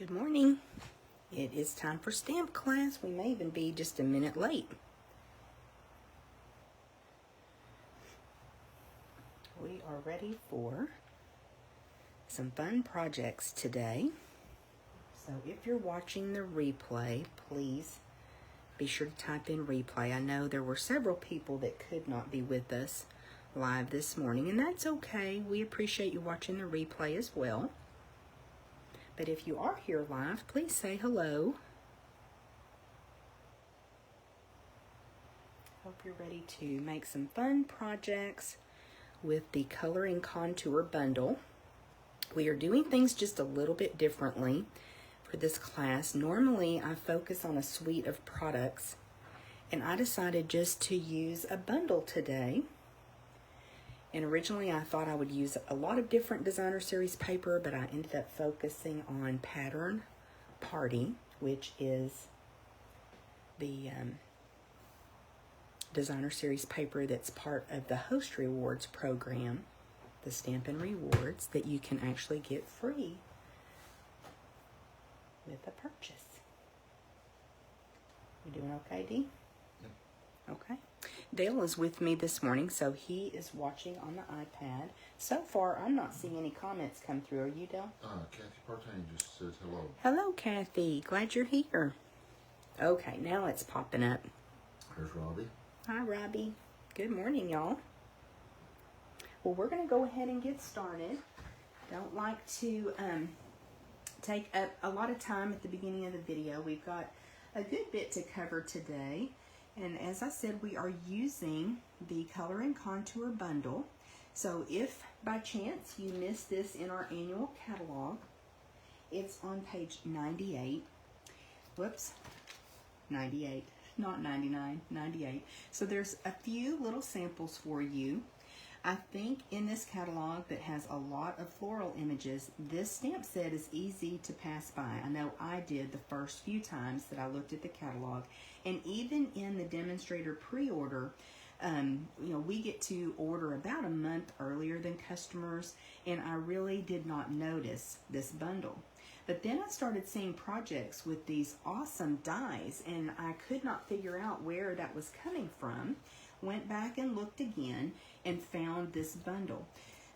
Good morning. It is time for stamp class. We may even be just a minute late. We are ready for some fun projects today. So if you're watching the replay, please be sure to type in replay. I know there were several people that could not be with us live this morning, and that's okay. We appreciate you watching the replay as well. But if you are here live, please say hello. Hope you're ready to make some fun projects with the Color and Contour bundle. We are doing things just a little bit differently for this class. Normally, I focus on a suite of products, and I decided just to use a bundle today. And originally I thought I would use a lot of different designer series paper, but I ended up focusing on Pattern Party, which is the designer series paper that's part of the Host Rewards program, the Stampin' Rewards, that you can actually get free with a purchase. You doing okay, Dee? Yep. Okay. Dale is with me this morning, so he is watching on the iPad. So far, I'm not seeing any comments come through. Are you, Dale? Kathy Partain just says hello. Hello, Kathy. Glad you're here. Okay, now it's popping up. Here's Robbie. Hi, Robbie. Good morning, y'all. Well, we're going to go ahead and get started. Don't like to take up a lot of time at the beginning of the video. We've got a good bit to cover today. And as I said, we are using the Color and Contour bundle. So if by chance you missed this in our annual catalog, it's on page 98. Whoops, 98, not 99, 98. So there's a few little samples for you. I think in this catalog that has a lot of floral images, this stamp set is easy to pass by. I know I did the first few times that I looked at the catalog. And even in the demonstrator pre-order, we get to order about a month earlier than customers, and I really did not notice this bundle. But then I started seeing projects with these awesome dies, and I could not figure out where that was coming from. Went back and looked again and found this bundle.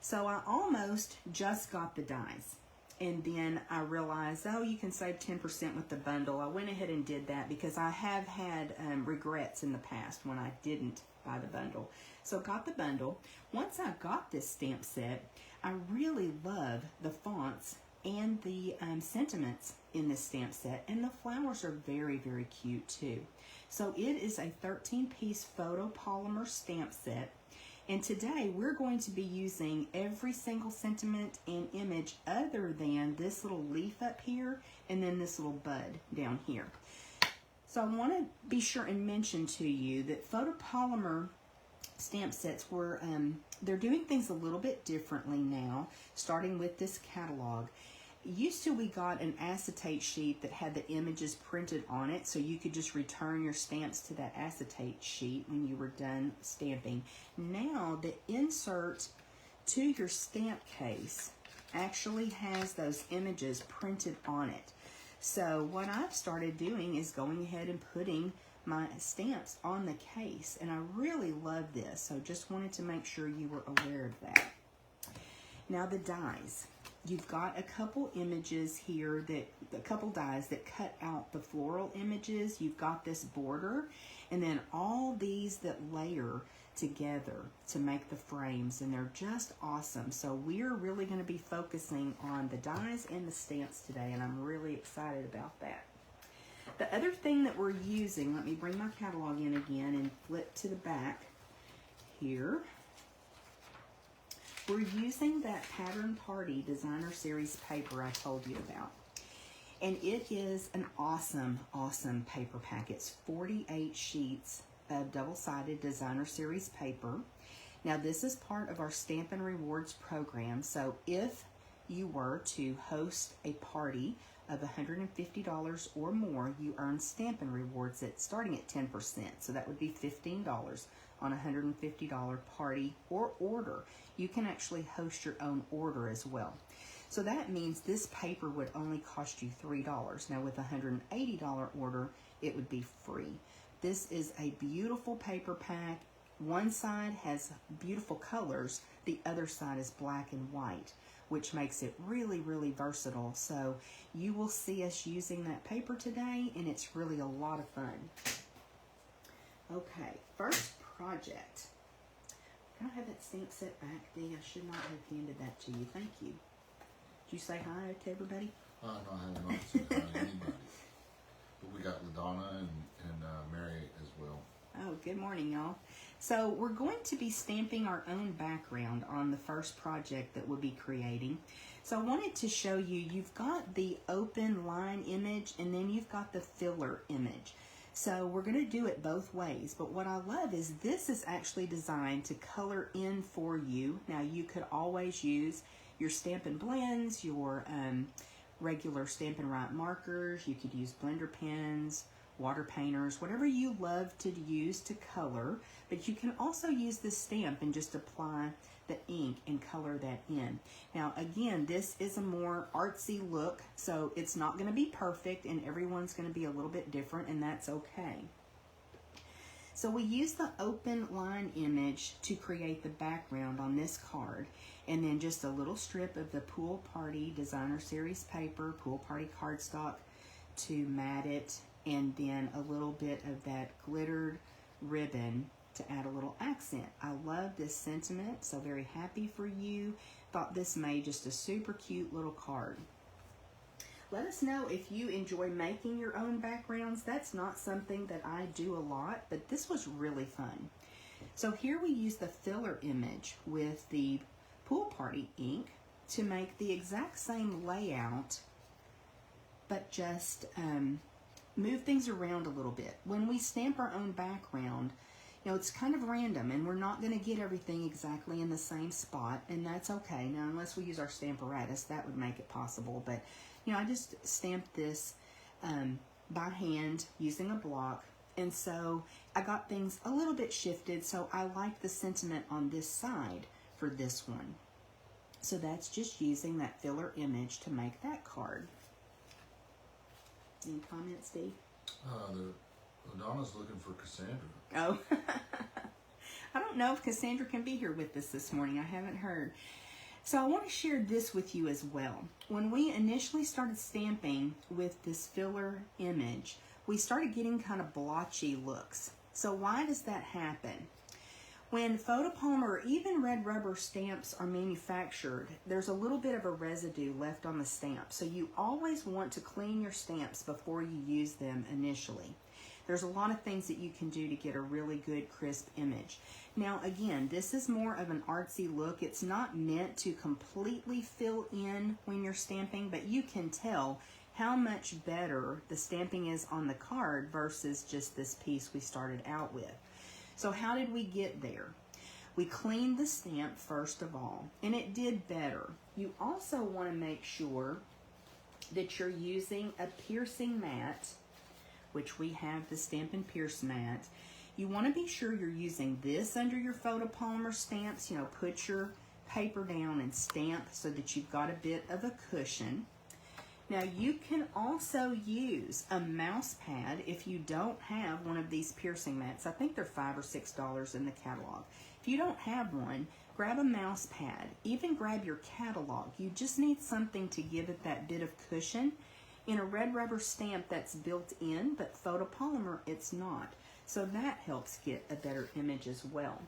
So I almost just got the dies. And then I realized, oh, you can save 10% with the bundle. I went ahead and did that because I have had regrets in the past when I didn't buy the bundle. So got the bundle. Once I got this stamp set, I really love the fonts and the sentiments in this stamp set. And the flowers are very, very cute too. So it is a 13-piece photopolymer stamp set. And today we're going to be using every single sentiment and image other than this little leaf up here and then this little bud down here. So I want to be sure and mention to you that photopolymer stamp sets they're doing things a little bit differently now, starting with this catalog. Used to, we got an acetate sheet that had the images printed on it, so you could just return your stamps to that acetate sheet when you were done stamping. Now, the insert to your stamp case actually has those images printed on it. So what I've started doing is going ahead and putting my stamps on the case, and I really love this, so just wanted to make sure you were aware of that. Now, the dies. You've got a couple images here, a couple dies that cut out the floral images. You've got this border, and then all these that layer together to make the frames, and they're just awesome. So we're really going to be focusing on the dies and the stamps today, and I'm really excited about that. The other thing that we're using, let me bring my catalog in again and flip to the back here. We're using that Pattern Party designer series paper I told you about. And it is an awesome, awesome paper pack. It's 48 sheets of double-sided designer series paper. Now, this is part of our Stampin' Rewards program. So if you were to host a party of $150 or more, you earn Stampin' Rewards starting at 10%. So that would be $15 on a $150 party or order. You can actually host your own order as well. So that means this paper would only cost you $3. Now with a $180 order, it would be free. This is a beautiful paper pack. One side has beautiful colors, the other side is black and white, which makes it really, really versatile. So you will see us using that paper today, and it's really a lot of fun. Okay, first project. Can I have that stamp set back, Dee? I should not have handed that to you. Thank you. Did you say hi to everybody? No, I have not said hi to anybody. But we got LaDonna and Mary as well. Oh, good morning, y'all. So we're going to be stamping our own background on the first project that we'll be creating. So I wanted to show you, you've got the open line image and then you've got the filler image. So we're going to do it both ways, but what I love is this is actually designed to color in for you. Now you could always use your Stampin' blends, your regular Stampin' Right markers. You could use blender pens, water painters, whatever you love to use to color, but you can also use this stamp and just apply the ink and color that in. Now again, this is a more artsy look, so it's not going to be perfect and everyone's going to be a little bit different, and that's okay. So we use the open line image to create the background on this card, and then just a little strip of the Pool Party Designer Series paper, Pool Party cardstock to mat it, and then a little bit of that glittered ribbon to add a little accent. I love this sentiment, so very happy for you. Thought this made just a super cute little card. Let us know if you enjoy making your own backgrounds. That's not something that I do a lot, but this was really fun. So here we use the filler image with the Pool Party ink to make the exact same layout, but just move things around a little bit. When we stamp our own background, you know, it's kind of random and we're not going to get everything exactly in the same spot, and that's okay. Now, unless we use our Stamparatus, that would make it possible, but you know, I just stamped this by hand using a block, and so I got things a little bit shifted, so I like the sentiment on this side for this one. So that's just using that filler image to make that card. Any comments, Steve? LaDonna's looking for Cassandra. Oh, I don't know if Cassandra can be here with us this morning. I haven't heard. So I want to share this with you as well. When we initially started stamping with this filler image, we started getting kind of blotchy looks. So why does that happen? When photopolymer or even red rubber stamps are manufactured, there's a little bit of a residue left on the stamp. So you always want to clean your stamps before you use them initially. There's a lot of things that you can do to get a really good crisp image. Now again, this is more of an artsy look. It's not meant to completely fill in when you're stamping, but you can tell how much better the stamping is on the card versus just this piece we started out with. So how did we get there? We cleaned the stamp first of all, and it did better. You also want to make sure that you're using a piercing mat, which we have the Stampin' Pierce mat. You want to be sure you're using this under your photopolymer stamps. You know, put your paper down and stamp so that you've got a bit of a cushion. Now you can also use a mouse pad if you don't have one of these piercing mats. I think they're $5 or $6 in the catalog. If you don't have one, grab a mouse pad. Even grab your catalog. You just need something to give it that bit of cushion. In a red rubber stamp, that's built in, but photopolymer, it's not. So that helps get a better image as well.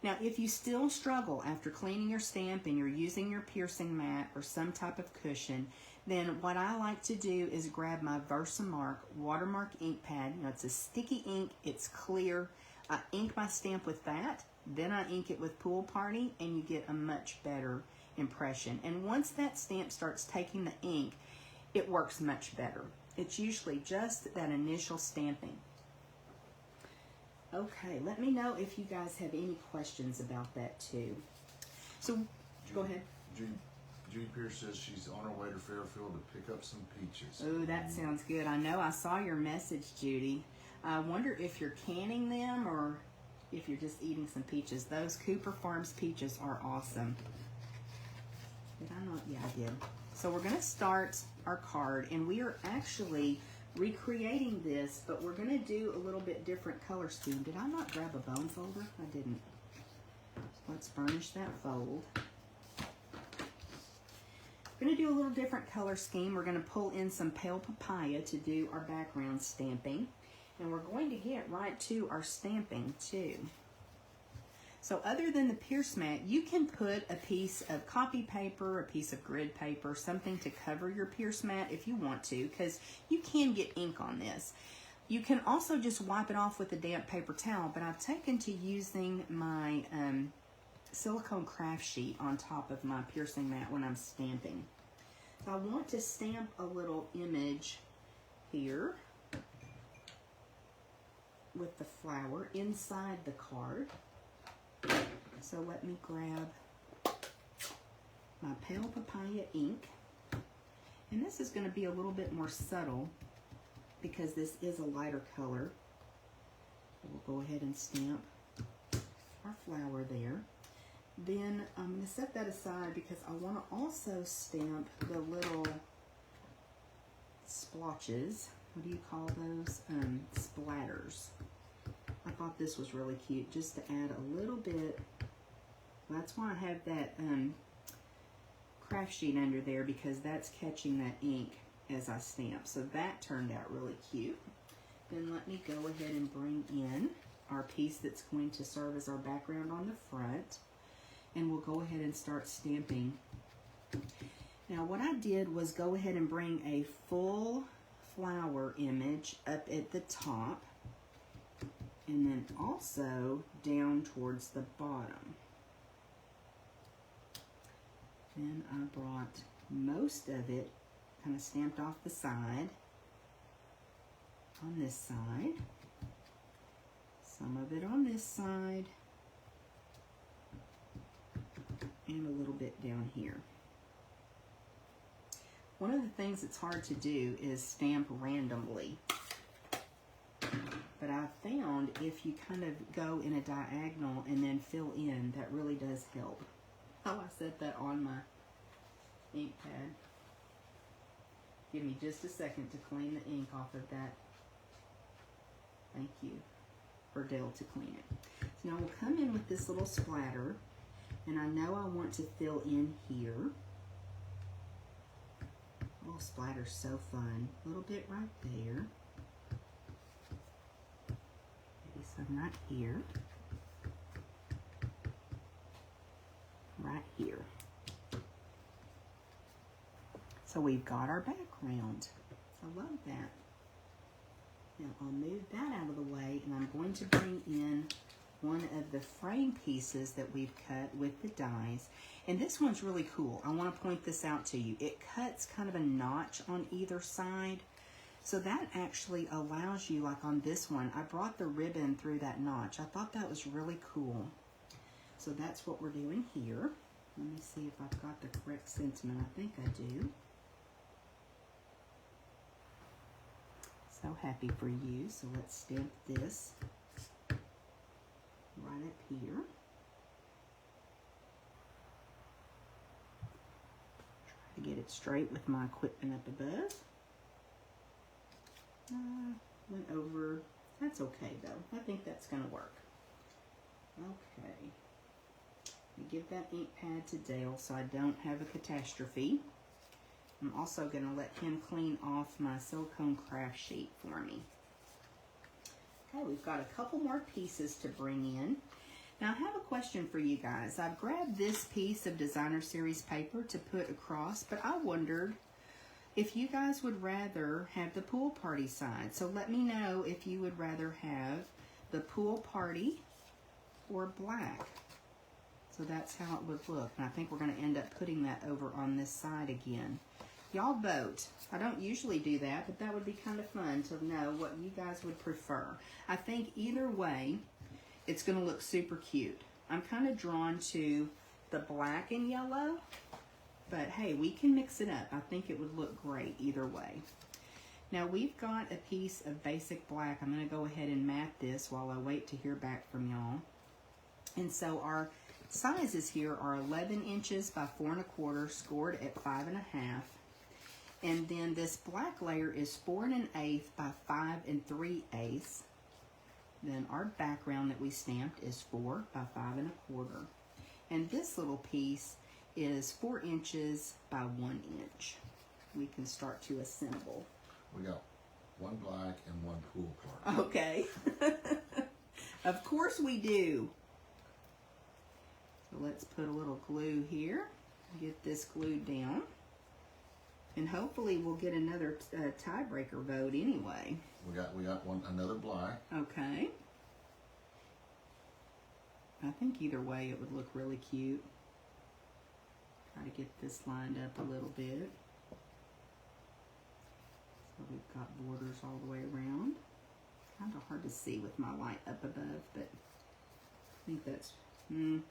Now, if you still struggle after cleaning your stamp and you're using your piercing mat or some type of cushion, then what I like to do is grab my Versamark watermark ink pad. You know, it's a sticky ink, it's clear. I ink my stamp with that, then I ink it with Pool Party, and you get a much better impression. And once that stamp starts taking the ink, it works much better. It's usually just that initial stamping. Okay, let me know if you guys have any questions about that too. So, go ahead. Judy Pierce says she's on her way to Fairfield to pick up some peaches. Oh, that sounds good. I know I saw your message, Judy. I wonder if you're canning them or if you're just eating some peaches. Those Cooper Farms peaches are awesome. Did I not? Yeah, I did. So we're going to start our card, and we are actually recreating this, but we're going to do a little bit different color scheme. Did I not grab a bone folder? I didn't. So let's burnish that fold. We're going to do a little different color scheme. We're going to pull in some pale papaya to do our background stamping. And we're going to get right to our stamping too. So other than the pierce mat, you can put a piece of copy paper, a piece of grid paper, something to cover your pierce mat if you want to, because you can get ink on this. You can also just wipe it off with a damp paper towel, but I've taken to using my silicone craft sheet on top of my piercing mat when I'm stamping. So I want to stamp a little image here with the flower inside the card. So let me grab my pale papaya ink. And this is going to be a little bit more subtle because this is a lighter color. We'll go ahead and stamp our flower there. Then I'm going to set that aside because I want to also stamp the little splotches. What do you call those? Splatters. I thought this was really cute just to add a little bit. That's why I have that craft sheet under there, because that's catching that ink as I stamp. So that turned out really cute. Then let me go ahead and bring in our piece that's going to serve as our background on the front. And we'll go ahead and start stamping. Now what I did was go ahead and bring a full flower image up at the top, and then also down towards the bottom. Then I brought most of it kind of stamped off the side, on this side, some of it on this side, and a little bit down here. One of the things that's hard to do is stamp randomly. But I've found if you kind of go in a diagonal and then fill in, that really does help. Oh, I set that on my ink pad. Give me just a second to clean the ink off of that. Thank you, or Dale to clean it. So now we'll come in with this little splatter, and I know I want to fill in here. Oh, splatter's so fun. A little bit right there. Maybe some right here. Right here. So we've got our background. I love that. Now I'll move that out of the way, and I'm going to bring in one of the frame pieces that we've cut with the dies. And this one's really cool. I want to point this out to you. It cuts kind of a notch on either side. So that actually allows you, like on this one, I brought the ribbon through that notch. I thought that was really cool. So that's what we're doing here. Let me see if I've got the correct sentiment. I think I do. So happy for you. So let's stamp this right up here. Try to get it straight with my equipment up above. Went over. That's okay though. I think that's going to work. Okay. Let me give that ink pad to Dale so I don't have a catastrophe. I'm also going to let him clean off my silicone craft sheet for me. Okay, we've got a couple more pieces to bring in. Now I have a question for you guys. I've grabbed this piece of designer series paper to put across, but I wondered if you guys would rather have the pool party side. So let me know if you would rather have the pool party or black. So that's how it would look. And I think we're going to end up putting that over on this side again. Y'all vote. I don't usually do that, but that would be kind of fun to know what you guys would prefer. I think either way, it's going to look super cute. I'm kind of drawn to the black and yellow, but hey, we can mix it up. I think it would look great either way. Now we've got a piece of basic black. I'm going to go ahead and mat this while I wait to hear back from y'all. And so our sizes here are 11 inches by 4 1/4, scored at 5 1/2. And then this black layer is 4 1/8 by 5 3/8. Then our background that we stamped is 4 by 5 1/4. And this little piece is 4 inches by 1 inch. We can start to assemble. We got one black and one pool part. Okay. Of course we do. So let's put a little glue here. Get this glued down. And hopefully we'll get another tiebreaker vote anyway. We got another black. Okay. I think either way it would look really cute. Try to get this lined up a little bit. So we've got borders all the way around. Kind of hard to see with my light up above, but I think that's, I'm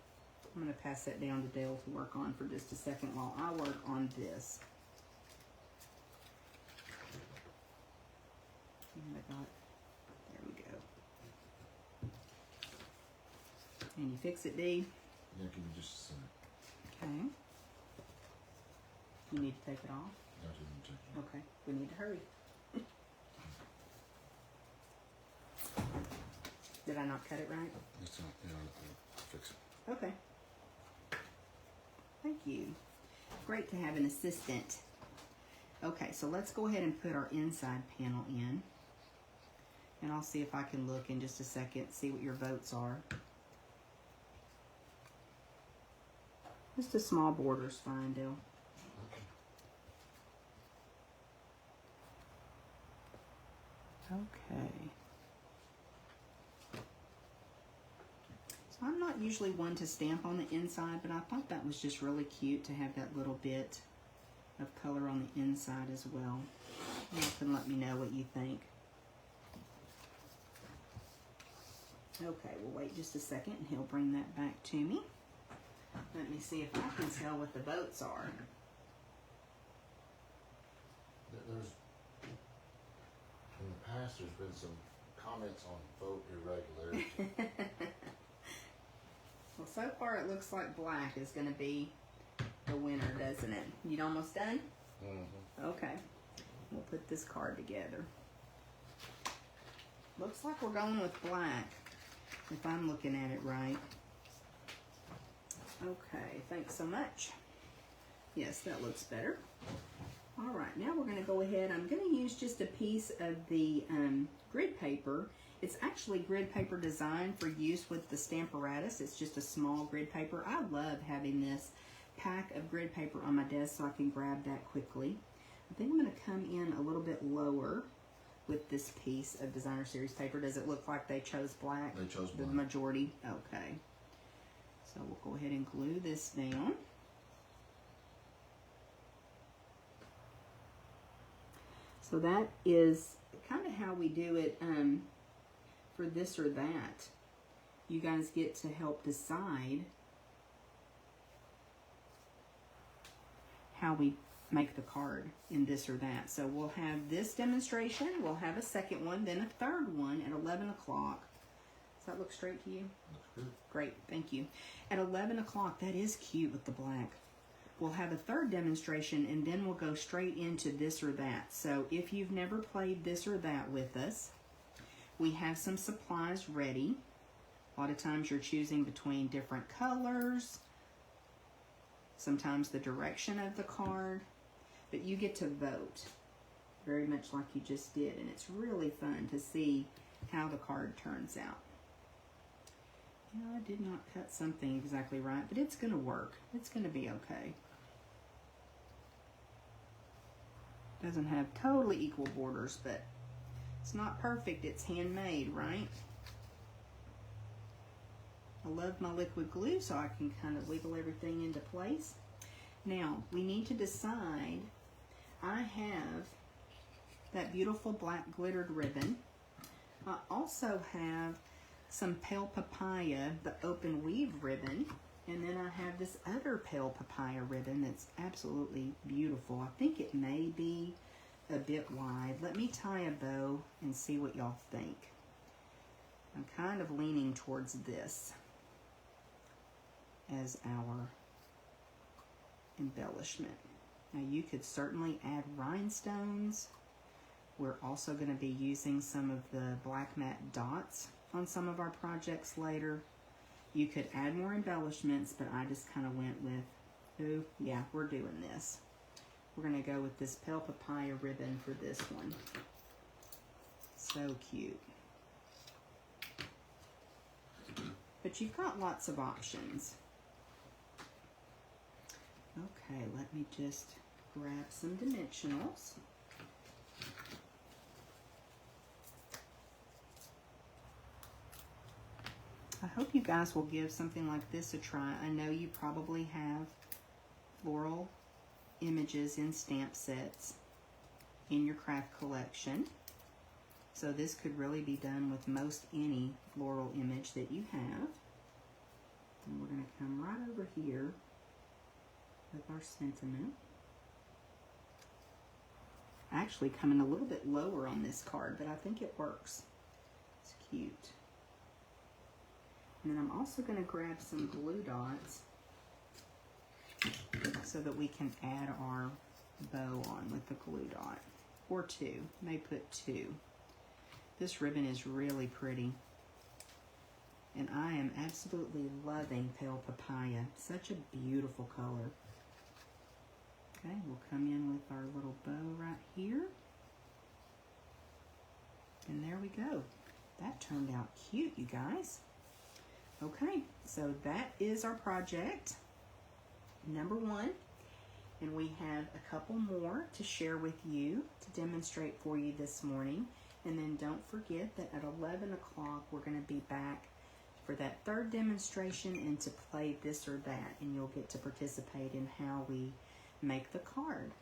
going to pass that down to Dale to work on for just a second while I work on this. And I got, there we go. And you fix it, D? Yeah, give me just a second. Okay. You need to take it off? Got you, let me check it. Okay, we need to hurry. Did I not cut it right? It's not, yeah, I'll fix it. Okay. Thank you. Great to have an assistant. Okay, so let's go ahead and put our inside panel in. And I'll see if I can look in just a second, see what your votes are. Just a small border's fine, Dale. Okay. So I'm not usually one to stamp on the inside, but I thought that was just really cute to have that little bit of color on the inside as well. You can let me know what you think. Okay, we'll wait just a second and he'll bring that back to me. Let me see if I can tell what the votes are. There's, in the past, there's been some comments on vote irregularity. Well, so far it looks like black is going to be the winner, doesn't it? You almost done? Mm-hmm. Okay. We'll put this card together. Looks like we're going with black, if I'm looking at it right. Okay, thanks so much. Yes, that looks better. All right, now we're going to go ahead. I'm going to use just a piece of the grid paper. It's actually grid paper designed for use with the Stamparatus. It's just a small grid paper. I love having this pack of grid paper on my desk so I can grab that quickly. I think I'm going to come in a little bit lower with this piece of Designer Series paper. Does it look like they chose black? They chose black. The majority? Okay. So we'll go ahead and glue this down. So that is kind of how we do it for this or that. You guys get to help decide how we make the card in this or that. So we'll have this demonstration, we'll have a second one, then a third one at 11 o'clock. Does that look straight to you? Looks good. Great, thank you. At 11 o'clock, that is cute with the black. We'll have a third demonstration and then we'll go straight into this or that. So if you've never played this or that with us, we have some supplies ready. A lot of times you're choosing between different colors, sometimes the direction of the card, but you get to vote very much like you just did, and it's really fun to see how the card turns out. I did not cut something exactly right, but it's going to work. It's going to be okay. Doesn't have totally equal borders, but it's not perfect. It's handmade, right? I love my liquid glue so I can kind of wiggle everything into place. Now, we need to decide. I have that beautiful black glittered ribbon. I also have some pale papaya, the open weave ribbon, and then I have this other pale papaya ribbon that's absolutely beautiful. I think it may be a bit wide. Let me tie a bow and see what y'all think. I'm kind of leaning towards this. as our embellishment. Now you could certainly add rhinestones. We're also going to be using some of the black matte dots on some of our projects later. You could add more embellishments, but I just kind of went with, oh yeah, we're doing this. We're going to go with this Pale Papaya ribbon for this one. So cute. But you've got lots of options. Okay, let me just grab some dimensionals. I hope you guys will give something like this a try. I know you probably have floral images in stamp sets in your craft collection. So this could really be done with most any floral image that you have. And we're going to come right over here with our sentiment. Actually coming a little bit lower on this card, but I think it works. It's cute. And then I'm also going to grab some glue dots so that we can add our bow on with the glue dot. Or two. May put two. This ribbon is really pretty. And I am absolutely loving Pale Papaya. Such a beautiful color. Okay, we'll come in with our little bow right here. And there we go. That turned out cute, you guys. Okay, so that is our project number 1. And we have a couple more to share with you, to demonstrate for you this morning. And then don't forget that at 11 o'clock, we're going to be back for that 3rd demonstration and to play this or that. And you'll get to participate in how we make the card.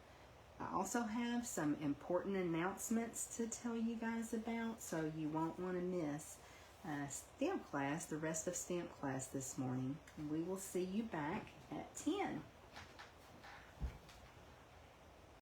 I also have some important announcements to tell you guys about, so you won't want to miss stamp class, the rest of stamp class this morning. And we will see you back at 10.